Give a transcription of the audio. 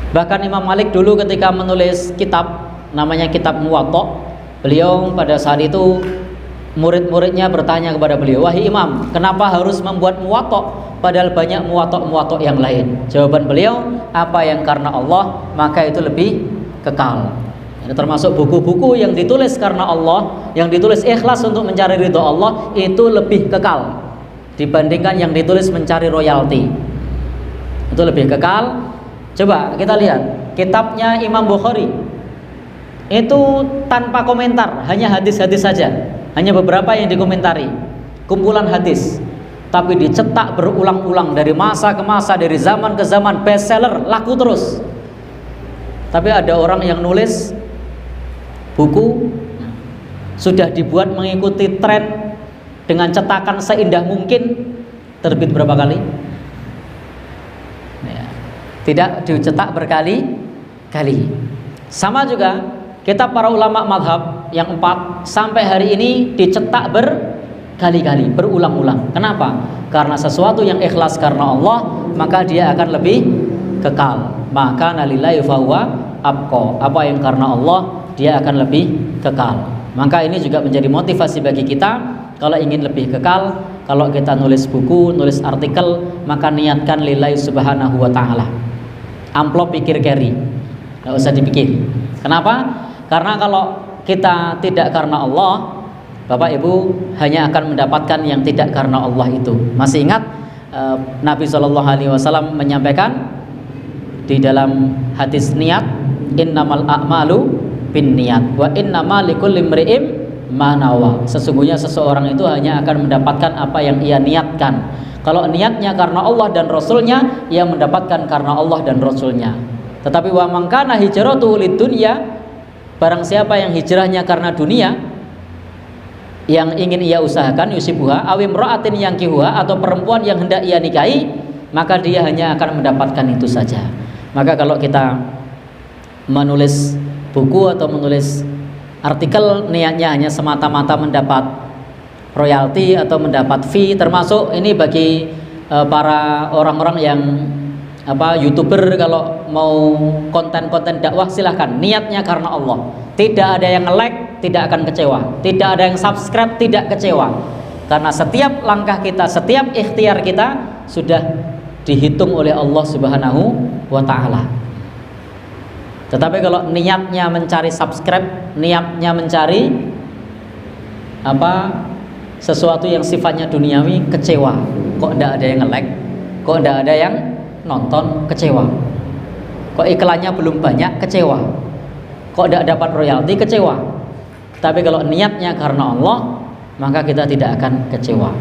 Bahkan Imam Malik dulu ketika menulis kitab namanya kitab Muwatta, beliau pada saat itu murid-muridnya bertanya kepada beliau, "Wahai Imam, kenapa harus membuat Muwatta padahal banyak Muwatta yang lain?" Jawaban beliau, "Apa yang karena Allah maka itu lebih kekal." Ini termasuk buku-buku yang ditulis karena Allah, yang ditulis ikhlas untuk mencari ridho Allah, itu lebih kekal dibandingkan yang ditulis mencari royalti. Itu lebih kekal. Coba kita lihat kitabnya Imam Bukhari, itu tanpa komentar, hanya hadis-hadis saja, hanya beberapa yang dikomentari, kumpulan hadis, tapi dicetak berulang-ulang dari masa ke masa, dari zaman ke zaman, bestseller, laku terus. Tapi ada orang yang nulis buku sudah dibuat mengikuti tren dengan cetakan seindah mungkin, terbit berapa kali? Ya, tidak dicetak berkali-kali. Sama juga kitab para ulama madhab yang 4 sampai hari ini dicetak berkali-kali, berulang-ulang. Kenapa? Karena sesuatu yang ikhlas karena Allah, maka dia akan lebih kekal. Maka nalillahi fahuwa abqa. Apa yang karena Allah, dia akan lebih kekal. Maka ini juga menjadi motivasi bagi kita, kalau ingin lebih kekal, kalau kita nulis buku, nulis artikel, maka niatkan lillahi subhanahu wa ta'ala. Amplop pikir carry, nggak usah dipikir. Kenapa? Karena kalau kita tidak karena Allah, Bapak Ibu hanya akan mendapatkan yang tidak karena Allah itu. Masih ingat Nabi SAW menyampaikan di dalam hadis niat, innamal a'malu bin niat wa innamal likulli imri'in ma nawa. Sesungguhnya seseorang itu hanya akan mendapatkan apa yang ia niatkan. Kalau niatnya karena Allah dan Rasulnya, ia mendapatkan karena Allah dan Rasulnya. Tetapi wa man kana hijratuhu lidunya, barang siapa yang hijrahnya karena dunia yang ingin ia usahakan, yusibuha awim ra'atin yankihuha, atau perempuan yang hendak ia nikahi, maka dia hanya akan mendapatkan itu saja. Maka kalau kita menulis buku atau menulis artikel, niatnya hanya semata-mata mendapat royalti atau mendapat fee, termasuk ini bagi para orang-orang yang YouTuber, kalau mau konten-konten dakwah silahkan, niatnya karena Allah. Tidak ada yang like, tidak akan kecewa. Tidak ada yang subscribe, tidak kecewa. Karena setiap langkah kita, setiap ikhtiar kita sudah dihitung oleh Allah Subhanahu wa ta'ala. Tetapi kalau niatnya mencari subscribe, niatnya mencari sesuatu yang sifatnya duniawi, kecewa. Kok tidak ada yang nge-like, kok tidak ada yang nonton, kecewa. Kok iklannya belum banyak, kecewa. Kok tidak dapat royalti, kecewa. Tapi kalau niatnya karena Allah, maka kita tidak akan kecewa.